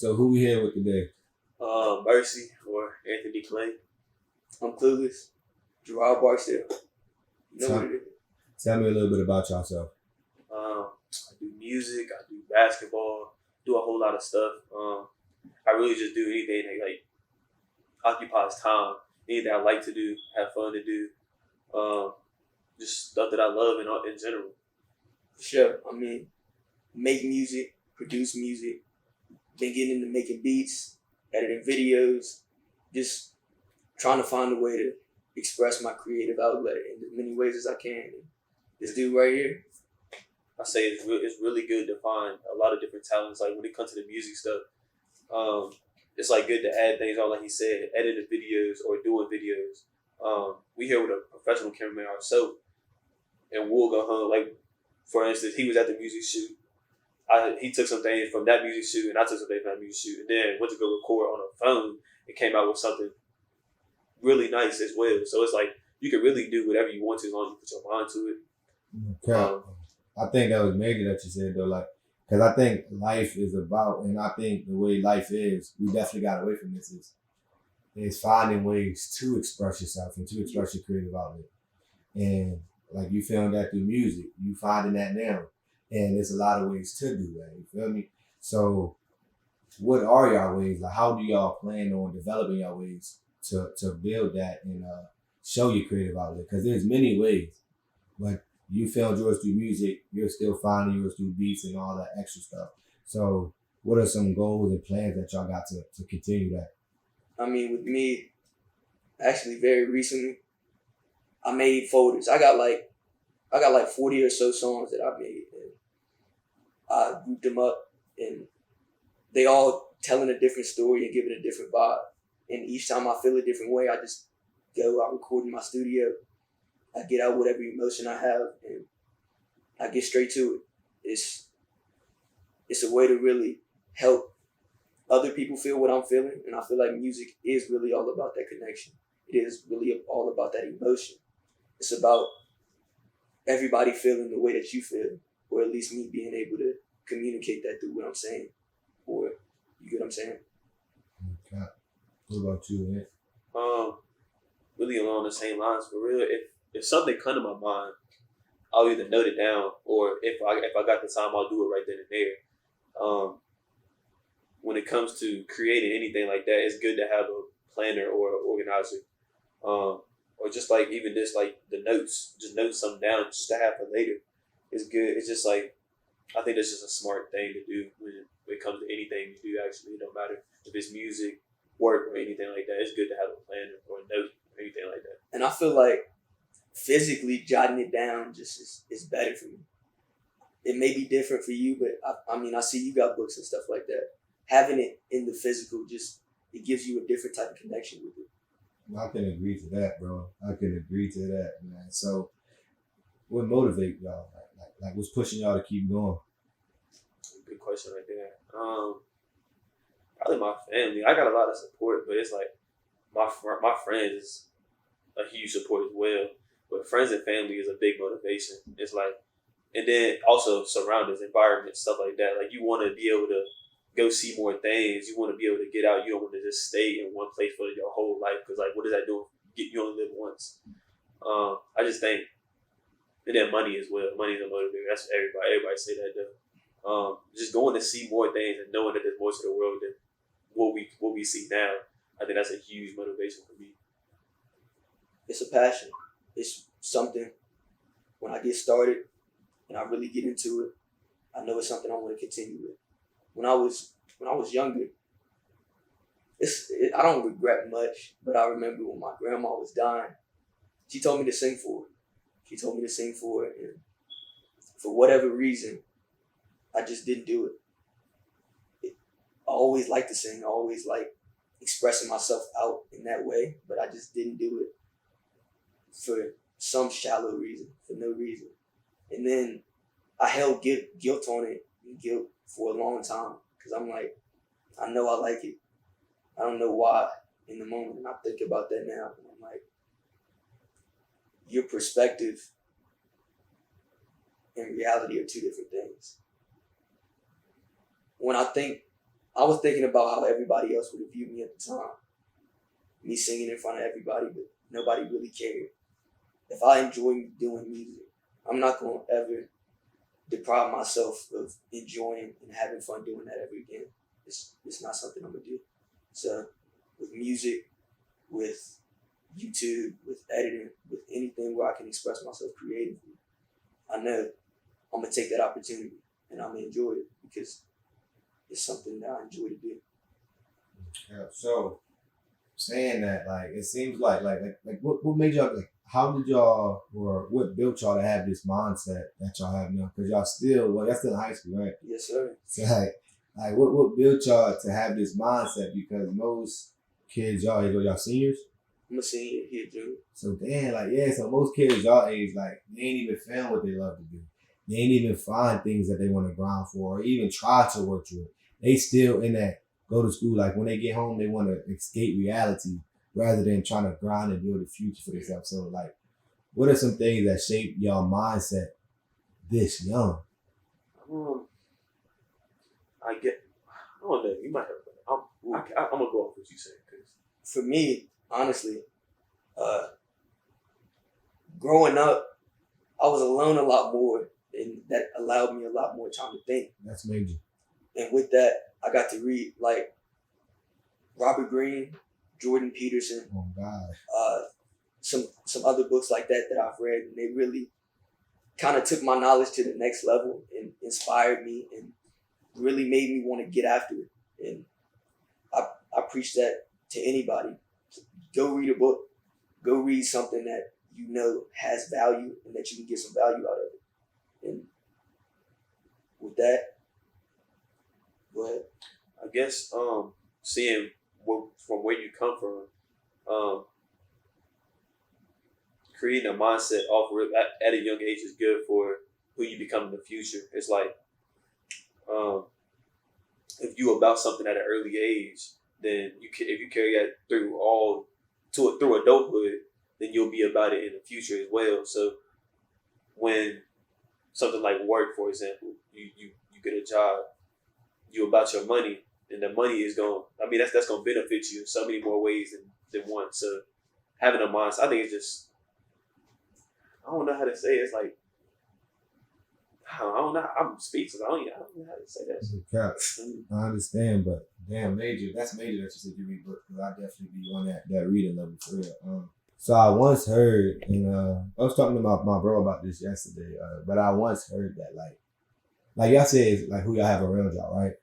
So who we here with today? Mercy or Anthony Clay. I'm Clu3less. Gerard Barksdale. You know what it is. Tell me a little bit about yourself. I do music. I do basketball. Do a whole lot of stuff. I really just do anything that like occupies time. Anything I like to do, have fun to do. Just stuff that I love in general. For sure. I mean, make music, produce music. Been getting into making beats, editing videos, just trying to find a way to express my creative outlet in as many ways as I can. And this dude right here, I say it's really good to find a lot of different talents. Like when it comes to the music stuff, it's like good to add things on. Like he said, editing videos or doing videos. We here with a professional cameraman ourselves, and we'll go home. Like for instance, he was at the music shoot. He took some things from that music shoot, and I took some things from that music shoot, and then went to go record on a phone and came out with something really nice as well. So it's like you can really do whatever you want to as long as you put your mind to it. Okay. I think that was major that you said though, like, because I think life is about, and I think the way life is, we definitely got away from this is finding ways to express yourself and to express your creative outlet. And like you found that through music, you finding that now. And there's a lot of ways to do that, you feel me? So what are y'all ways? Like how do y'all plan on developing y'all ways to build that and show your creative outlet? Because there's many ways, but you found yours through music, you're still finding yours through beats and all that extra stuff. So what are some goals and plans that y'all got to continue that? I mean, with me, actually very recently, I made folders. I got like 40 or so songs that I made. And I grouped them up and they all telling a different story and giving a different vibe. And each time I feel a different way, I just I record in my studio. I get out whatever emotion I have and I get straight to it. It's a way to really help other people feel what I'm feeling. And I feel like music is really all about that connection. It is really all about that emotion. It's about everybody feeling the way that you feel, or at least me being able to communicate that through what I'm saying. Or you get what I'm saying? Okay. What about you, man? Really along the same lines for real. If something come to my mind, I'll either note it down, or if I got the time, I'll do it right then and there. When it comes to creating anything like that, it's good to have a planner or an organizer, or just like even this, like the notes, just note something down just to have for later. It's good. It's just like I think that's just a smart thing to do when it comes to anything you do. Actually, it don't matter if it's music, work, or anything like that. It's good to have a planner or a note or anything like that. And I feel like physically jotting it down just is better for me. It may be different for you, but I mean, I see you got books and stuff like that. Having it in the physical it gives you a different type of connection with it. I can agree to that, bro. I can agree to that, man. So what motivates y'all? Like what's pushing y'all to keep going? Good question right there. Probably my family. I got a lot of support, but it's like my friends is a huge support as well. But friends and family is a big motivation. It's like, and then also surroundings, environment, stuff like that. Like you want to be able to go see more things. You want to be able to get out. You don't want to just stay in one place for your whole life. Because like, what does that do? You only live once. I just think, and then money as well. Money is a motivator. That's everybody. Everybody say that though. Just going to see more things and knowing that there's more to the world than what we see now. I think that's a huge motivation for me. It's a passion. It's something when I get started and I really get into it, I know it's something I want to continue with. When I was younger, I don't regret much, but I remember when my grandma was dying, she told me to sing for her. She told me to sing for her, and for whatever reason, I just didn't do it. I always liked to sing. I always liked expressing myself out in that way, but I just didn't do it for some shallow reason, for no reason. And then I held guilt on it, guilt for a long time, because I'm like, I know I like it. I don't know why in the moment, and I think about that now, and I'm like, your perspective and reality are two different things. When I think I was thinking about how everybody else would have viewed me at the time. Me singing in front of everybody, but nobody really cared. If I enjoy doing music, I'm not going to ever deprive myself of enjoying and having fun doing that ever again. It's not something I'm going to do. So with music, with YouTube, with editing, with anything where I can express myself creatively, I know I'm going to take that opportunity and I'm going to enjoy it because it's something that I enjoy to do. Yeah. So saying that, like, it seems like what made y'all, like, how did y'all, or what built y'all to have this mindset that y'all have now? Because y'all still in high school, right? Yes, sir. So like what built y'all to have this mindset? Because most kids y'all age, y'all seniors. I'm a senior here, Junior. So damn, like, yeah, so most kids y'all age, like, they ain't even found what they love to do. They ain't even find things that they want to grind for or even try to work through it. They still in that go to school. Like, when they get home, they want to escape reality rather than trying to grind and build a future for themselves. So, like, what are some things that shape y'all mindset this young? I don't know. You might have. I'm gonna go off what you said because For me, honestly, growing up, I was alone a lot more, and that allowed me a lot more time to think. That's major. And with that, I got to read like Robert Greene, Jordan Peterson, Oh God. some other books like that I've read, and they really kind of took my knowledge to the next level and inspired me and really made me want to get after it. And I preach that to anybody. Go read a book. Go read something that you know has value and that you can get some value out of it. And with that, go ahead. I guess seeing from where you come from, creating a mindset off at a young age is good for who you become in the future. It's like if you about something at an early age, then if you carry that through adulthood, then you'll be about it in the future as well. So when something like work, for example, you get a job, you about your money, and the money is going. I mean, that's going to benefit you in so many more ways than one. So having a mindset, I think it's just, I don't know how to say it. It's like, I don't know. I'm speechless. I don't know how to say that. I understand, but damn, that's major that you said you read books, because I definitely be on that reading level for real. So I once heard, and I was talking to my bro about this yesterday, but I once heard that like y'all said, like, who y'all have around y'all, right?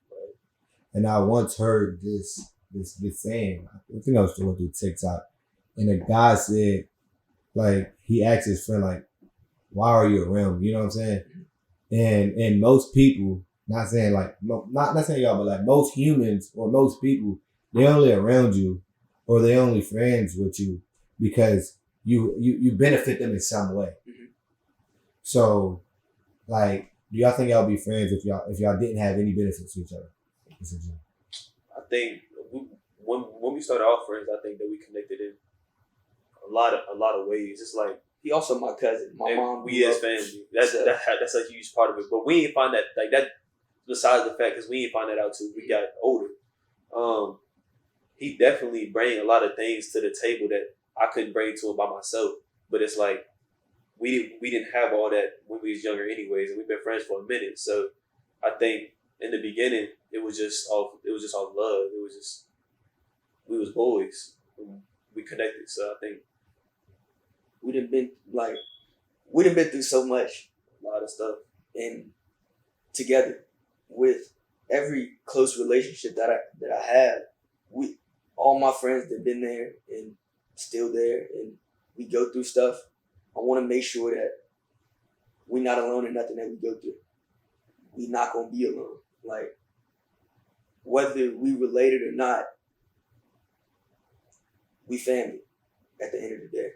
And I once heard this saying, I think I was going through TikTok, and the guy said, like, he asked his friend, like, why are you around me? You know what I'm saying? And most people, not saying y'all, but like most humans or most people, they only around you or they only friends with you because you benefit them in some way. Mm-hmm. So, like, do y'all think y'all be friends if y'all didn't have any benefits to each other? I think when we started off friends, I think that we connected in a lot of ways. It's like, he also my cousin. My mom. We as family. That's a huge part of it. But we didn't find that, like, that. Besides the fact, because we didn't find that out till we got older. He definitely bring a lot of things to the table that I couldn't bring to him by myself. But it's like we didn't have all that when we was younger, anyways, and we've been friends for a minute. So I think in the beginning it was just all love. It was just, we was boys. We connected. So I think we done been through so much, a lot of stuff, and together with every close relationship that I have, all my friends that been there and still there, and we go through stuff. I want to make sure that we're not alone in nothing that we go through. We not gonna be alone. Like, whether we related or not, we family. At the end of the day,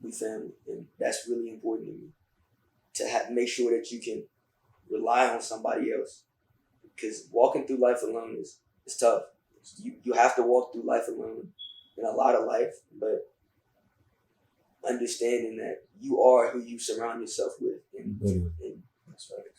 we family, and that's really important to me. To make sure that you can rely on somebody else, because walking through life alone is tough. You have to walk through life alone in a lot of life, but understanding that you are who you surround yourself with, and That's right.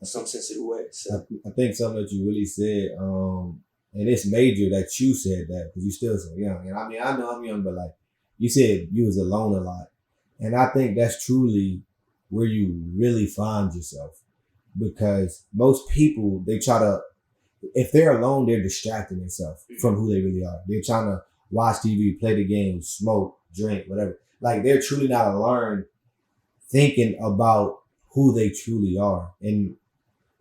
some sense of the way. So I think something that you really said, and it's major that you said that because you still so young. And I mean, I know I'm young, but like you said, you was alone a lot, and I think that's truly where you really find yourself because most people they try to, if they're alone, they're distracting themselves from who they really are. They're trying to watch TV, play the game, smoke, drink, whatever. Like they're truly not alone, thinking about who they truly are. And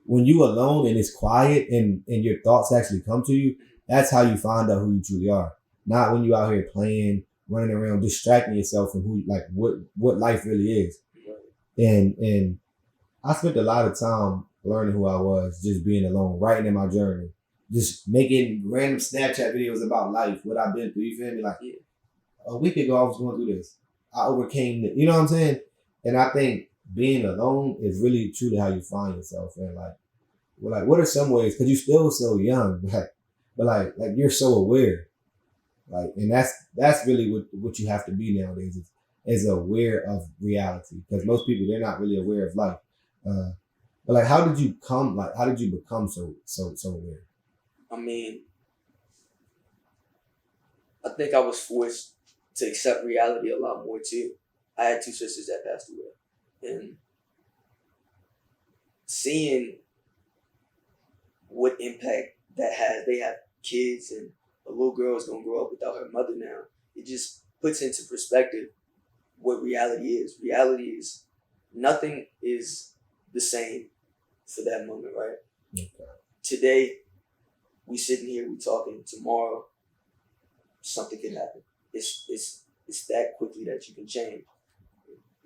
when you alone and it's quiet and your thoughts actually come to you, that's how you find out who you truly are. Not when you out here playing, running around, distracting yourself from who, like what life really is. And I spent a lot of time learning who I was, just being alone, writing in my journal, just making random Snapchat videos about life, what I've been through. You feel me? Like a week ago, I was going through this. I overcame it. You know what I'm saying? And I think being alone is really truly how you find yourself. And what are some ways? Because you're still so young, but you're so aware. Like, and that's really what you have to be nowadays is aware of reality. Because most people they're not really aware of life. But like, how did you become so aware? I mean, I think I was forced to accept reality a lot more too. I had 2 sisters that passed away, and seeing what impact that has. They have kids, and a little girl is gonna grow up without her mother now. It just puts into perspective what reality is. Reality is nothing is the same for that moment, right? Okay. Today, we sitting here, we talking. Tomorrow, something can happen. It's that quickly that you can change,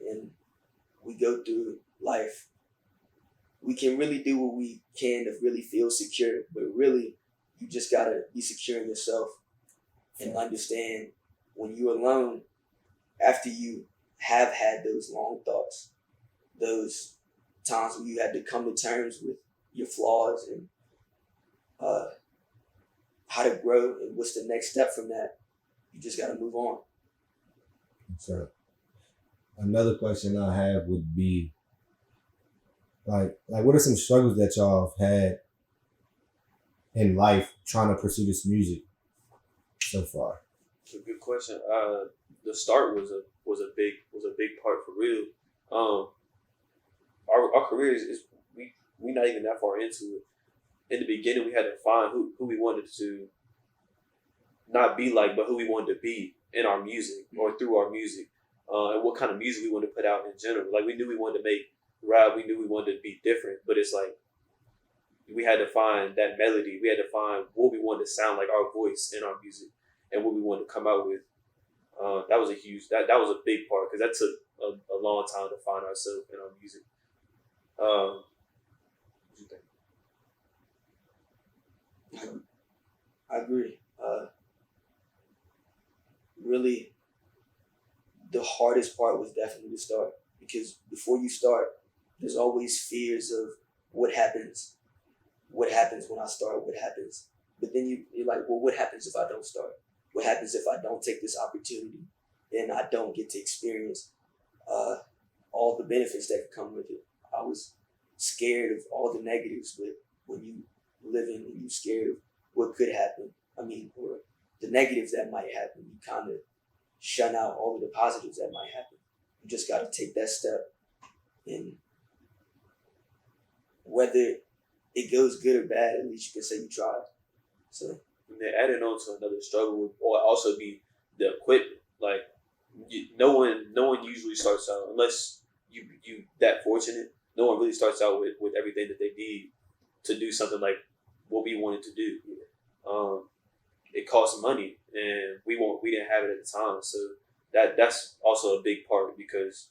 and we go through life. We can really do what we can to really feel secure, but really, you just gotta be secure in yourself and understand when you're alone. After you have had those long thoughts, those times when you had to come to terms with your flaws and how to grow and what's the next step from that, you just got to move on. So another question I have would be like what are some struggles that y'all have had in life trying to pursue this music so far? It's a good question. The start was a big part for real. Our career is we not even that far into it. In the beginning, we had to find who we wanted to not be like, but who we wanted to be in our music or through our music, and what kind of music we wanted to put out in general. Like we knew we wanted to make rap, we knew we wanted to be different, but it's like we had to find that melody. We had to find what we wanted to sound like, our voice in our music, and what we wanted to come out with. That was that was a big part because that took a long time to find ourselves in our music. What do you think? I agree. Really, the hardest part was definitely the start, because before you start, there's always fears of what happens when I start, what happens. But then you're like, well, what happens if I don't start? What happens if I don't take this opportunity and I don't get to experience all the benefits that could come with it? I was scared of all the negatives, but when you live in and you're scared of what could happen, or the negatives that might happen, you kind of shun out all of the positives that might happen. You just got to take that step, and whether it goes good or bad, at least you can say you tried. So, and then adding on to another struggle would also be the equipment. Like no one usually starts out, unless you that fortunate. No one really starts out with everything that they need to do something like what we wanted to do. It costs money, and we didn't have it at the time, so that's also a big part, because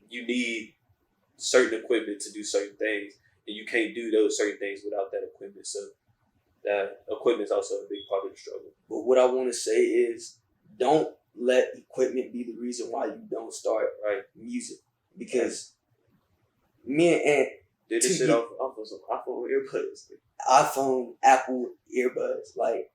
you need certain equipment to do certain things, and you can't do those certain things without that equipment. So that equipment is also a big part of the struggle. But what I want to say is, don't let equipment be the reason why you don't start music, because me and Ant did this shit off some iPhone earbuds. iPhone, Apple earbuds. Like,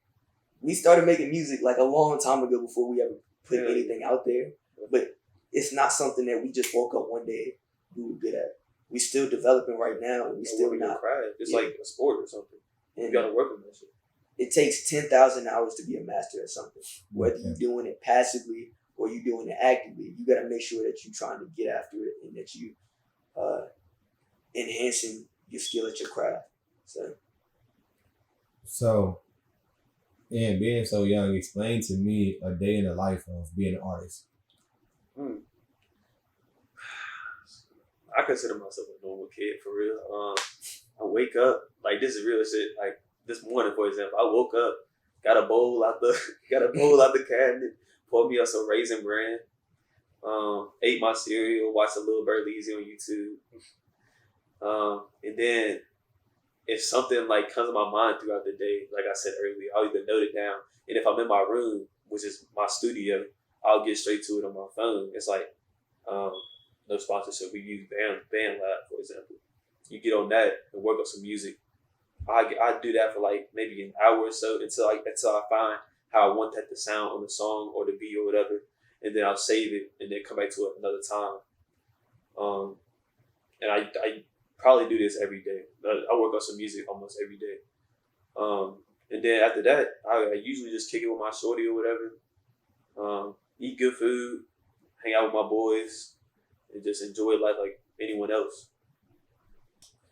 we started making music like a long time ago before we ever put anything out there. But it's not something that we just woke up one day we were good at. we still developing right now, and we still not. Craft. It's Yeah. like a sport or something. You And gotta work on that shit. it takes 10,000 hours to be a master at something. Whether Okay. you're doing it passively or you're doing it actively, you got to make sure that you're trying to get after it and that you enhancing your skill at your craft. So, and being so young, explain to me a day in the life of being an artist. I consider myself a normal kid for real. I wake up like this is real shit. Like this morning, for example, I woke up, got a bowl out the cabinet, poured me up some Raisin Bran, ate my cereal, watched a little Burleezy on YouTube, and then if something like comes to my mind throughout the day, like I said earlier, I'll either note it down, and if I'm in my room, which is my studio, I'll get straight to it on my phone. It's like no sponsorship. We use BandLab, for example. You get on that and work on some music. I do that for like maybe an hour or so until I find how I want that to sound on the song or the beat or whatever, and then I'll save it and then come back to it another time. And I probably do this every day. I work on some music almost every day. And then after that, I usually just kick it with my shorty or whatever. Eat good food, hang out with my boys, and just enjoy life like anyone else.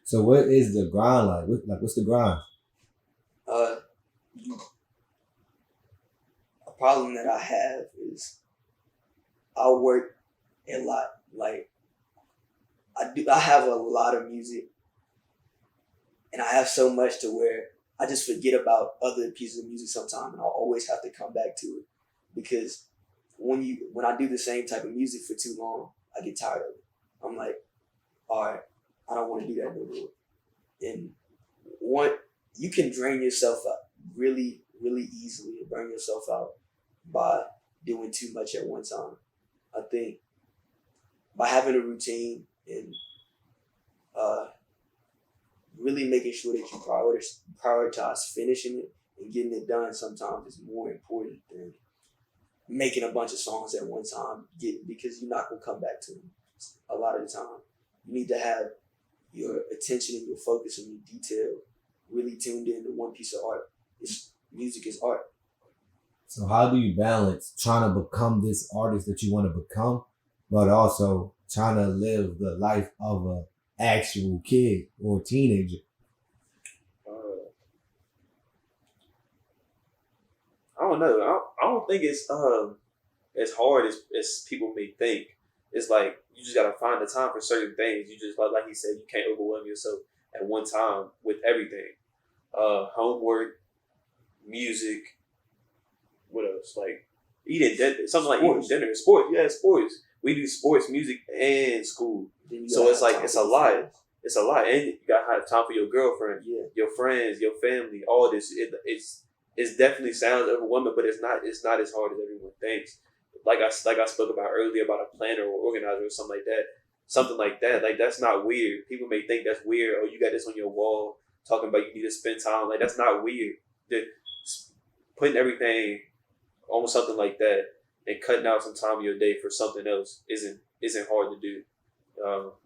So, what is the grind like? What's the grind? A problem that I have is I work a lot. Like I have a lot of music, and I have so much to where I just forget about other pieces of music sometimes, and I'll always have to come back to it because when I do the same type of music for too long, I get tired of it. I'm like, all right, I don't want to do that no more. And you can drain yourself out really, really easily and burn yourself out by doing too much at one time. I think by having a routine and really making sure that you prioritize finishing it and getting it done sometimes is more important than making a bunch of songs at one time because you're not going to come back to them a lot of the time. You need to have your attention and your focus and your detail really tuned into one piece of art. Music is art. So, how do you balance trying to become this artist that you want to become, but also trying to live the life of an actual kid or teenager? I don't know. I don't think it's as hard as people may think. It's like you just gotta find the time for certain things. You just like he said, you can't overwhelm yourself at one time with everything. Homework, music, what else? Like eating dinner, something like eating dinner, sports. Yeah, sports. We do sports, music, and school. So it's like it's a lot. It's a lot, and you gotta have time for your girlfriend, your friends, your family. All this. It definitely sounds overwhelming, but it's not as hard as everyone thinks. Like I spoke about earlier about a planner or organizer or something like that. Something like that. Like that's not weird. People may think that's weird. Oh, you got this on your wall talking about you need to spend time. Like that's not weird. Putting everything on something like that and cutting out some time of your day for something else isn't hard to do.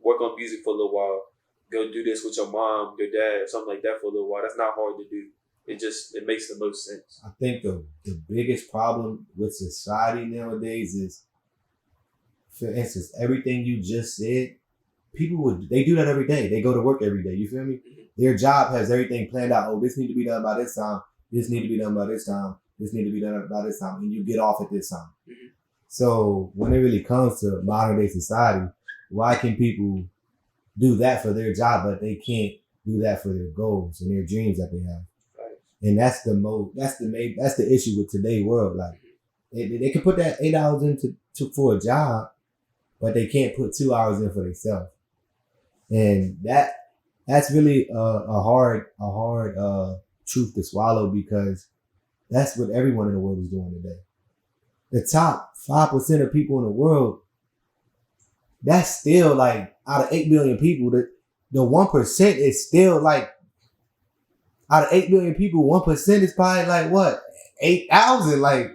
Work on music for a little while. Go do this with your mom, your dad, something like that for a little while. That's not hard to do. It makes the most sense. I think the biggest problem with society nowadays is, for instance, everything you just said, they do that every day. They go to work every day. You feel me? Mm-hmm. Their job has everything planned out. Oh, this need to be done by this time. This need to be done by this time. This need to be done by this time. And you get off at this time. Mm-hmm. So when it really comes to modern day society, why can people do that for their job, but they can't do that for their goals and their dreams that they have? And that's the issue with today's world. Like they can put that 8 hours into for a job, but they can't put 2 hours in for themselves. And that's really a hard truth to swallow because that's what everyone in the world is doing today. The top 5% of people in the world, that's still like out of 8 billion people, the 1% is still like, out of 8 billion people, 1% is probably like what? 8,000. Like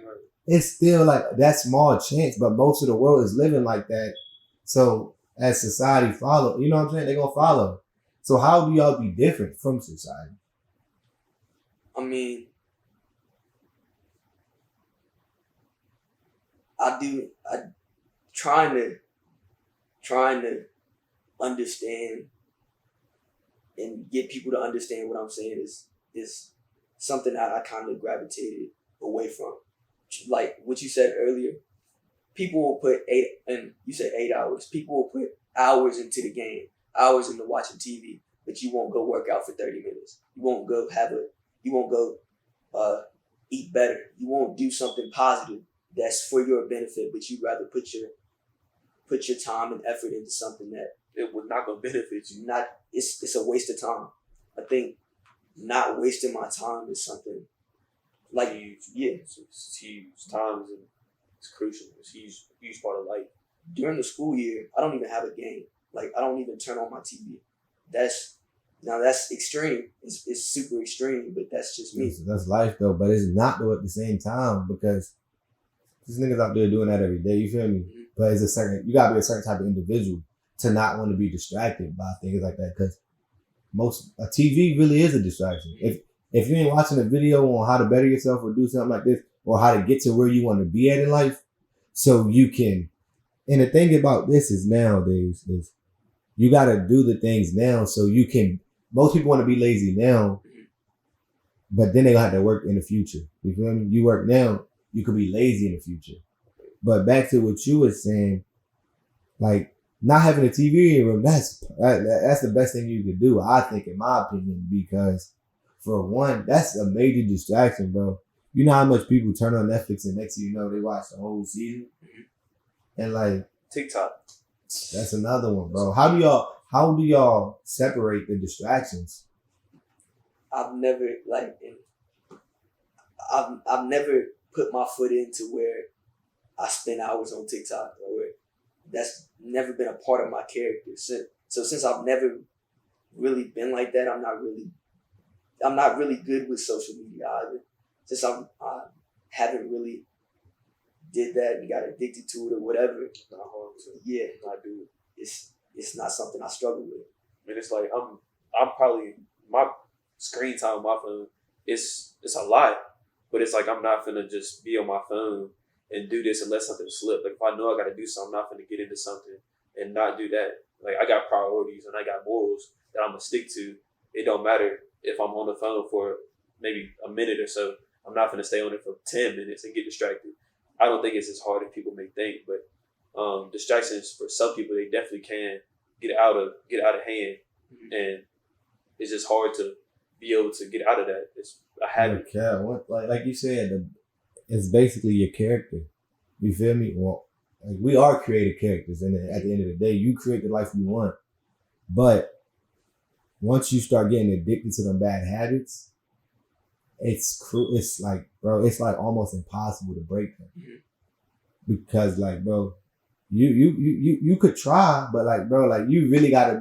it's still like that small chance, but most of the world is living like that. So as society follow. You know what I'm saying? They're gonna follow. So how do y'all be different from society? I mean, I trying to understand and get people to understand what I'm saying is something that I kind of gravitated away from. Like what you said earlier, people will put 8 hours. People will put hours into the game, hours into watching TV, but you won't go work out for 30 minutes. You won't go eat better. You won't do something positive that's for your benefit, but you'd rather put your time and effort into something that it would not gonna benefit you. It's a waste of time. I think not wasting my time is something like Huge. yeah. It's huge. Time is crucial. It's a huge part of life. During the school year, I don't even have a game. Like I don't even turn on my TV. That's extreme. It's super extreme, but that's just me. That's life though, but it's not though at the same time because these niggas out there doing that every day. You feel me? Mm-hmm. But you gotta be a certain type of individual to not want to be distracted by things like that because a TV really is a distraction. If you ain't watching a video on how to better yourself or do something like this or how to get to where you want to be at in life, so you can. And the thing about this is nowadays is you got to do the things now so you can. Most people want to be lazy now, but then they gonna have to work in the future. You feel me? You work now, you could be lazy in the future. But back to what you were saying, like not having a TV in your room, that's the best thing you could do, I think, in my opinion, because for one, that's a major distraction, bro. You know how much people turn on Netflix and next thing you know they watch the whole season, and like TikTok. That's another one, bro. How do y'all separate the distractions? I've never put my foot into where I spend hours on TikTok or that's never been a part of my character. So since I've never really been like that, I'm not really good with social media either. Since I haven't really did that and got addicted to it or whatever. Not hard to not do it. It's not something I struggle with. And it's like I'm probably my screen time on my phone it's a lot, but it's like I'm not finna just be on my phone and do this and let something slip. Like if I know I gotta do something, I'm not finna get into something and not do that. Like I got priorities and I got morals that I'm gonna stick to. It don't matter if I'm on the phone for maybe a minute or so. I'm not finna stay on it for 10 minutes and get distracted. I don't think it's as hard as people may think, but distractions for some people, they definitely can get out of hand, and it's just hard to be able to get out of that. It's a habit. Like you said, it's basically your character. You feel me? Well, like we are creative characters, and at the end of the day, you create the life you want. But once you start getting addicted to them bad habits, it's like, bro, it's like almost impossible to break them. Because like, bro, you could try, but like, bro, like you really gotta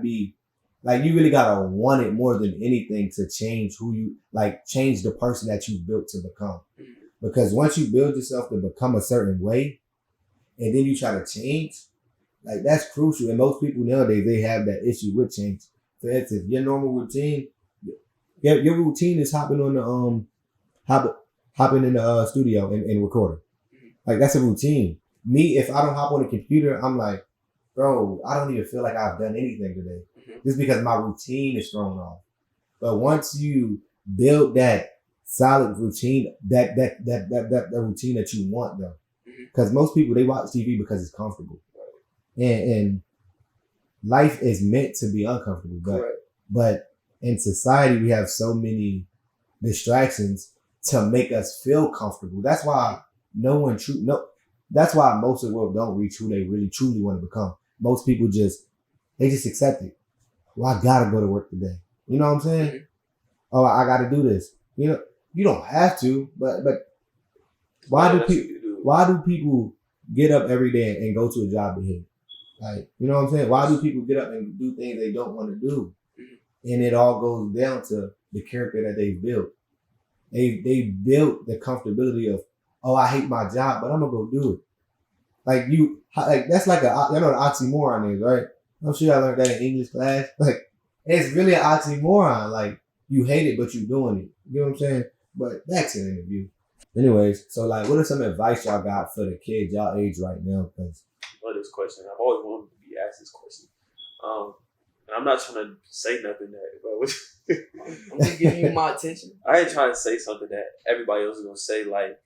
want it more than anything to change change the person that you built to become. Because once you build yourself to become a certain way and then you try to change, like that's crucial. And most people nowadays, they have that issue with change. For instance, your normal routine, your routine is hopping on the hopping in the studio and recording. Like that's a routine. Me, if I don't hop on the computer, I'm like, bro, I don't even feel like I've done anything today. Just because my routine is thrown off. But once you build that solid routine, that routine that you want though. Because most people, they watch TV because it's comfortable. And life is meant to be uncomfortable. But in society, we have so many distractions to make us feel comfortable. That's why that's why most of the world don't reach who they really truly want to become. Most people they just accept it. Well, I gotta go to work today. You know what I'm saying? Oh, I gotta do this. You know, you don't have to, but why do people get up every day and go to a job they hate? Like, you know what I'm saying? Why do people get up and do things they don't want to do? And it all goes down to the character that they built. They built the comfortability of, oh, I hate my job, but I'm gonna go do it. Like that's like an oxymoron is, right? I'm sure I learned that in English class. Like, it's really an oxymoron. Like, you hate it, but you're doing it. You know what I'm saying? But back to the interview. Anyways, so like, what are some advice y'all got for the kids y'all age right now? Cause I love this question. I've always wanted to be asked this question. And I'm not trying to say nothing that, but I'm just giving you my attention. I ain't trying to say something that everybody else is gonna say. Like,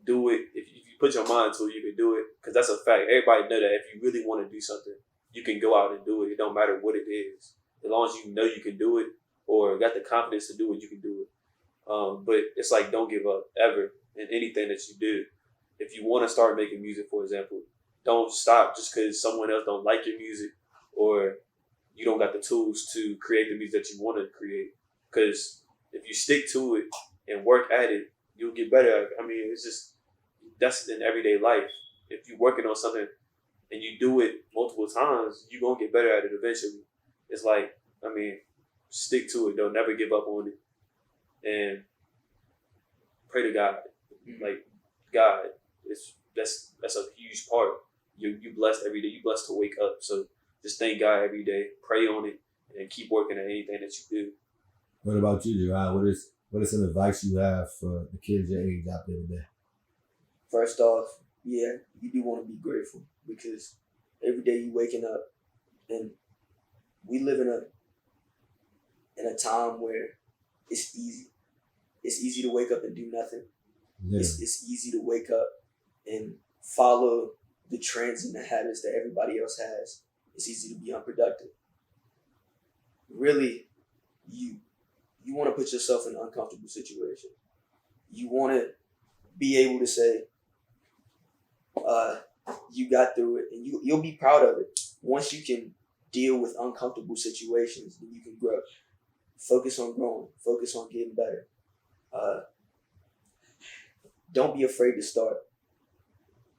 do it if you put your mind to it, you can do it. Because that's a fact. Everybody know that if you really want to do something, you can go out and do it. It don't matter what it is, as long as you know you can do it or got the confidence to do it, you can do it. But it's like, don't give up ever in anything that you do. If you want to start making music, for example, don't stop just because someone else don't like your music or you don't got the tools to create the music that you want to create. Because if you stick to it and work at it, you'll get better at it. I mean, it's just, that's in everyday life. If you're working on something and you do it multiple times, you're going to get better at it eventually. It's like, I mean, stick to it. Don't never give up on it. And pray to God. Like, God, that's a huge part. You blessed every day. You blessed to wake up. So just thank God every day. Pray on it and keep working at anything that you do. what about you, Gerard? What is some advice you have for the kids your age out there today? First off, yeah, you do want to be grateful because every day you waking up, and we live in a time where it's easy. It's easy to wake up and do nothing. Yeah. It's easy to wake up and follow the trends and the habits that everybody else has. It's easy to be unproductive. Really, you want to put yourself in an uncomfortable situation. You want to be able to say, you got through it, and you'll be proud of it. Once you can deal with uncomfortable situations, then you can grow. Focus on growing. Focus on getting better. Don't be afraid to start.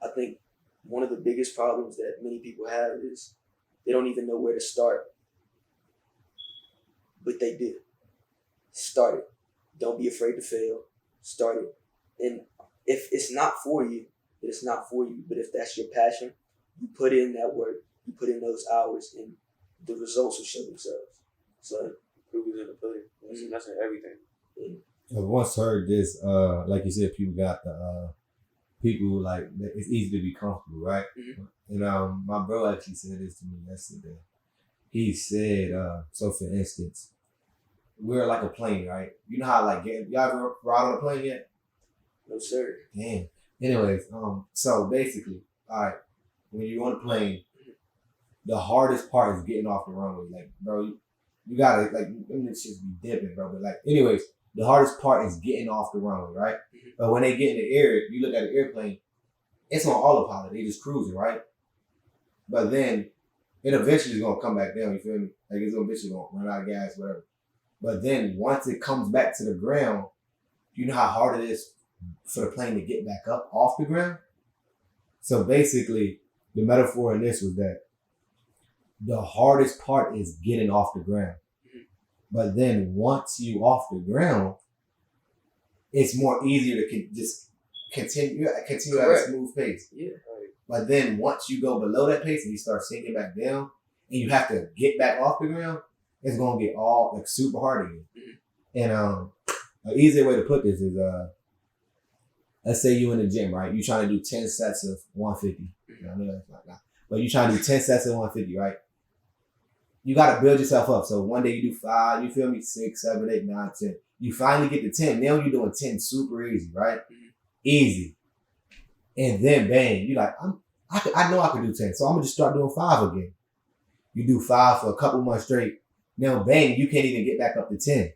I think one of the biggest problems that many people have is they don't even know where to start. But they do. Start it. Don't be afraid to fail. Start it. And if it's not for you, it's not for you. But if that's your passion, you put in that work, you put in those hours, and the results will show themselves. So, Proof is in the pudding. That's in everything. I once heard this, like you said, people got people like, it's easy to be comfortable, right? Mm-hmm. And my bro actually said this to me yesterday. He said, so for instance, we're like a plane, right? You know how like, y'all ever ride on a plane yet? No, sir. Damn. Anyways, so basically, all right, when you're on a plane, the hardest part is getting off the runway. Like, bro, you gotta, like, this shit be dipping, bro. But like, anyways, the hardest part is getting off the runway, right? Mm-hmm. But when they get in the air, you look at the airplane, it's on autopilot. They just cruising, right? But then it eventually is gonna come back down. You feel me? Like, it's eventually gonna run out of gas, whatever. But then once it comes back to the ground, you know how hard it is for the plane to get back up off the ground? So basically, the metaphor in this was that the hardest part is getting off the ground. But then once you off the ground, it's more easier to just continue at a smooth pace. Yeah. But then once you go below that pace and you start sinking back down and you have to get back off the ground, it's going to get all like super hard again. And an easier way to put this is, let's say you in the gym, right? You trying to do 10 sets of 150. I know that's not, but you trying to do 10 sets of 150, right? You got to build yourself up. So one day you do 5, you feel me? 6, 7, 8, 9, 10. You finally get to 10. Now you're doing 10 super easy, right? Easy. And then bang, you like, I know I can do 10. So I'm going to just start doing 5 again. You do 5 for a couple months straight. Now bang, you can't even get back up to 10.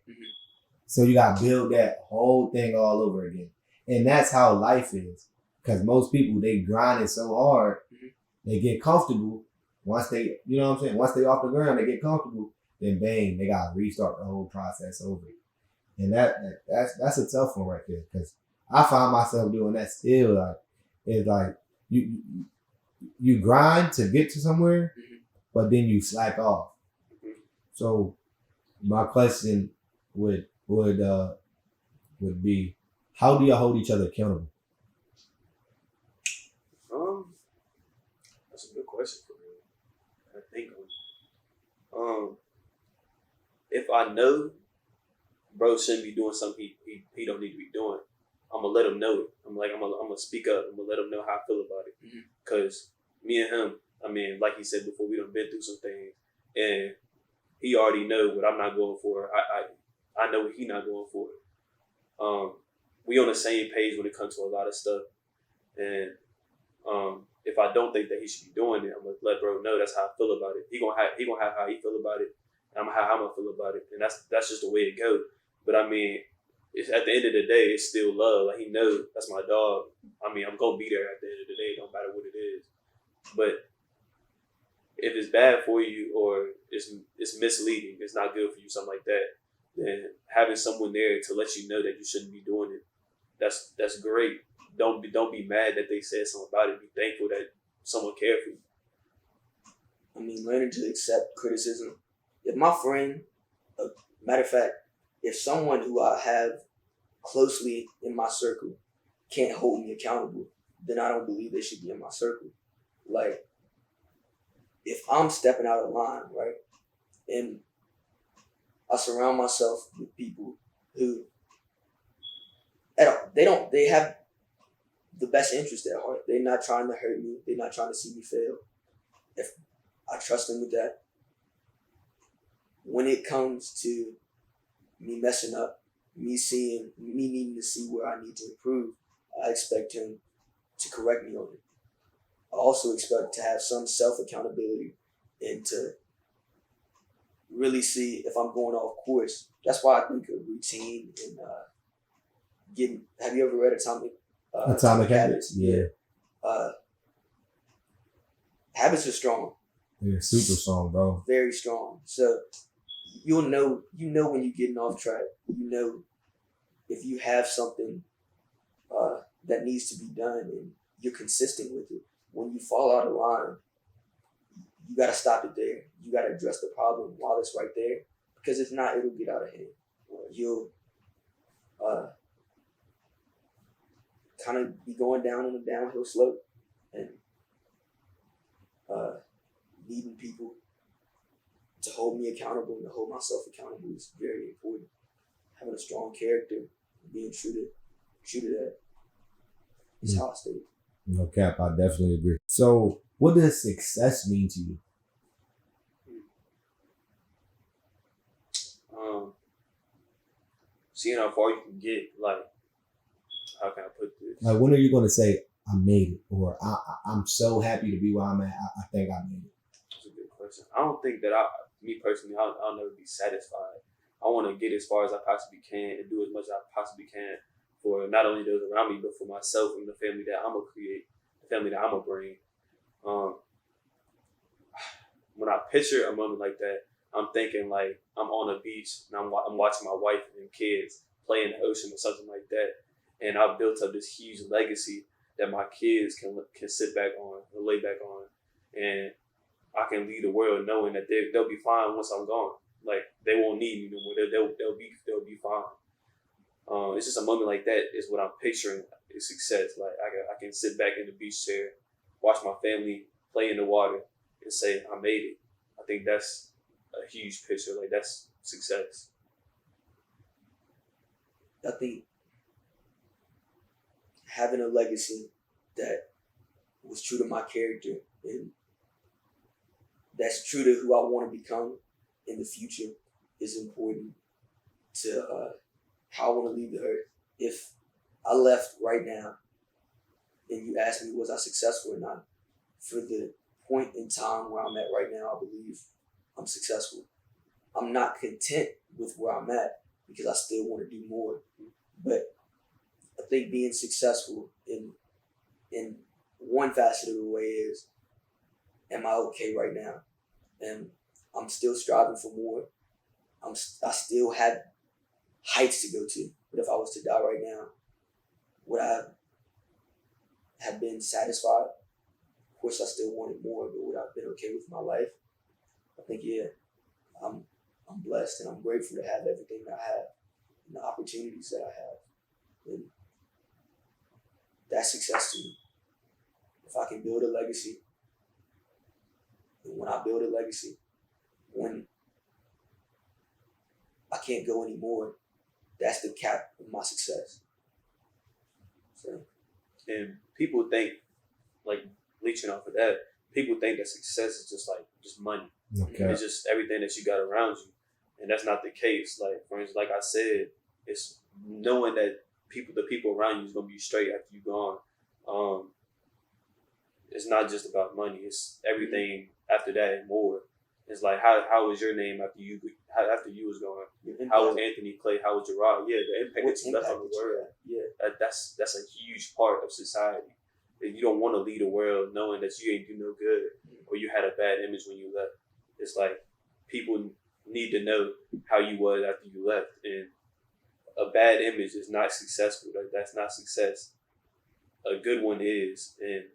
So you got to build that whole thing all over again. And that's how life is. Because most people, they grind it so hard, they get comfortable. Once they, you know what I'm saying? Once they off the ground, they get comfortable, then bang, they got to restart the whole process over. And that's a tough one right there. Because I find myself doing that still. Like, it's like you grind to get to somewhere, but then you slack off. So my question would be, how do y'all hold each other accountable? That's a good question for me. I think If I know bro shouldn't be doing something he don't need to be doing, I'm gonna let him know it. I'm gonna speak up. I'm gonna let him know how I feel about it. Cause me and him, I mean, like he said before, we done been through some things, and he already know what I'm not going for. I know what he not going for. We on the same page when it comes to a lot of stuff, and if I don't think that he should be doing it, I'm gonna let bro know that's how I feel about it. He gonna have how he feel about it, and I'm how I'm gonna feel about it, and that's just the way it goes. But I mean, it's, at the end of the day, it's still love. Like he knows that's my dog. I mean, I'm gonna be there at the end of the day, no matter what it is. But if it's bad for you or it's misleading, it's not good for you, something like that, then having someone there to let you know that you shouldn't be doing it, that's great. Don't be mad that they said something about it. Be thankful that someone cared for you. I mean, learning to accept criticism. If my friend, matter of fact, if someone who I have closely in my circle can't hold me accountable, then I don't believe they should be in my circle. Like, if I'm stepping out of line, right, and I surround myself with people who they have the best interest at heart. They're not trying to hurt me. They're not trying to see me fail. If I trust them with that, when it comes to me messing up, me needing to see where I need to improve, I expect him to correct me on it. I also expect to have some self-accountability and to really see if I'm going off course. That's why I think a routine and have you ever read Atomic Habits? Yeah. Habits are strong. Yeah, super strong, bro. Very strong. So you know when you're getting off track. You know if you have something that needs to be done and you're consistent with it. When you fall out of line, you got to stop it there. You got to address the problem while it's right there. Because if not, it'll get out of hand. You'll kind of be going down on a downhill slope, and needing people to hold me accountable and to hold myself accountable is very important. Having a strong character, being true to that is how I stay. No cap, I definitely agree. So, what does success mean to you? Seeing how far you can get, like, how can I put this? Like, when are you going to say, I made it, or I'm so happy to be where I'm at, I think I made it? That's a good question. I don't think that me personally, I'll never be satisfied. I want to get as far as I possibly can and do as much as I possibly can for not only those around me, but for myself and the family that I'm going to create, the family that I'm going to bring. When I picture a moment like that, I'm thinking like I'm on a beach and I'm watching my wife and kids play in the ocean or something like that. And I've built up this huge legacy that my kids can sit back on or lay back on. And I can lead the world knowing that they'll be fine once I'm gone. Like, they won't need me no more. They'll be fine. It's just a moment like that is what I'm picturing is success. Like, I can sit back in the beach chair, watch my family play in the water, and say I made it. I think that's a huge picture. Like, that's success. I think having a legacy that was true to my character and that's true to who I want to become in the future is important to how I want to leave the earth. If I left right now and you asked me was I successful or not, for the point in time where I'm at right now, I believe I'm successful. I'm not content with where I'm at because I still want to do more. But I think being successful in one facet of the way is, am I okay right now? And I'm still striving for more. I still have heights to go to. But if I was to die right now, would I have been satisfied? Of course, I still wanted more, but would I have been okay with my life? I think, yeah, I'm blessed and I'm grateful to have everything that I have and the opportunities that I have. And that's success to me. If I can build a legacy, and when I build a legacy, I when I can't go anymore, that's the cap of my success. So, And people think, like, leeching off of that, people think that success is just money. Okay. It's just everything that you got around you, and that's not the case. Like, for instance, like I said, it's knowing that the people around you is gonna be straight after you gone. It's not just about money. It's everything after that and more. It's like how was your name after you was gone? How was Anthony Clay? How was Gerard? Yeah, the impact that you left on the world. Yeah. That's a huge part of society. And you don't want to leave the world knowing that you ain't do no good or you had a bad image when you left. It's like people need to know how you was after you left, and a bad image is not successful. Like, that's not success. A good one is, and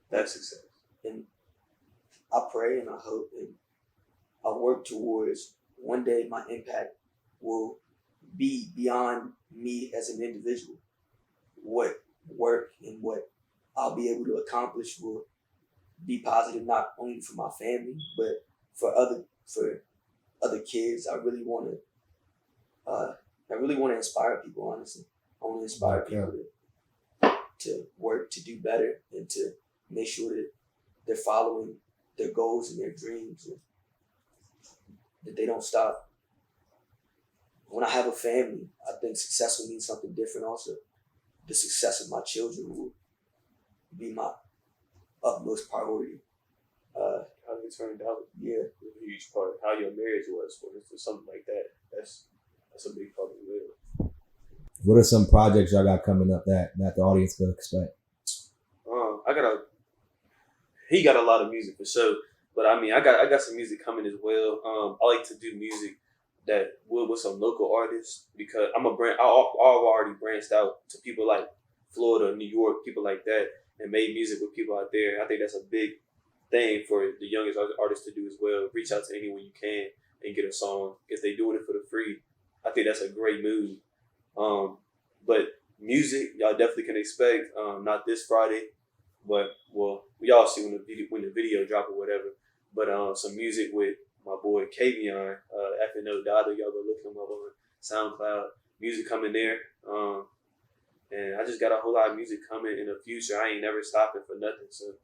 that's success. And I pray and I hope and I work towards one day my impact will be beyond me as an individual. What work and what I'll be able to accomplish will be positive not only for my family but for other kids. I really want to inspire people. Honestly, I want to inspire people to work to do better and to make sure that they're following their goals and their dreams, and that they don't stop. When I have a family, I think success will mean something different also. The success of my children will be my utmost priority. How they turned out, Yeah, is a huge part. How your marriage was, for instance, something like that. That's a big part of the will. What are some projects y'all got coming up that the audience could expect? He got a lot of music for sure, but I mean, I got some music coming as well. I like to do music that with some local artists because I've already branched out to people like Florida, New York, people like that, and made music with people out there. I think that's a big thing for the youngest artists to do as well. Reach out to anyone you can and get a song. If they're doing it for the free, I think that's a great move. But music, y'all definitely can expect. Not this Friday, but we all see when the video drop or whatever. But some music with my boy Kavion, FNO Dada. Y'all go look him up on SoundCloud. Music coming there. And I just got a whole lot of music coming in the future. I ain't never stopping for nothing. So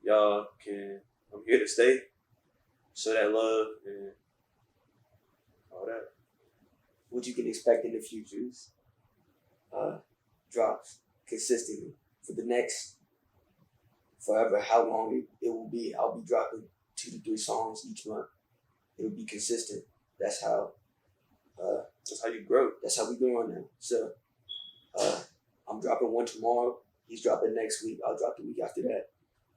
y'all I'm here to stay. Show that love and all that. what you can expect in the future is drops consistently for the next forever. How long it will be, I'll be dropping 2 to 3 songs each month. It will be consistent. That's how you grow. That's how we doing now. So I'm dropping one tomorrow. He's dropping next week. I'll drop the week after that.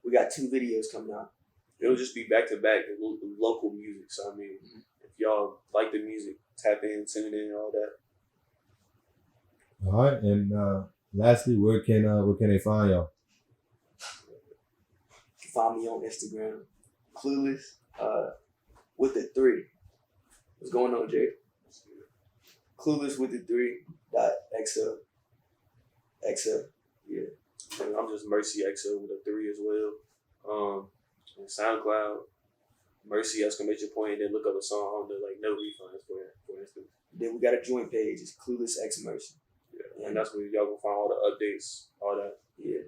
We got 2 videos coming out. It'll just be back to back local music. So I mean, if y'all like the music, tap in, tune in, all that. All right, and lastly, where can they find y'all? You can find me on Instagram, Clu3less, with the 3. What's going on, Jay? Clu3less with the 3.xo. Yeah. And I'm just Mercy XO with a 3 as well. And SoundCloud, Mercy !, and then look up a song on the No Refunds for instance. Then we got a joint page. It's Clu3less X Mercy. Yeah, and that's where y'all gonna find all the updates, all that. Yeah.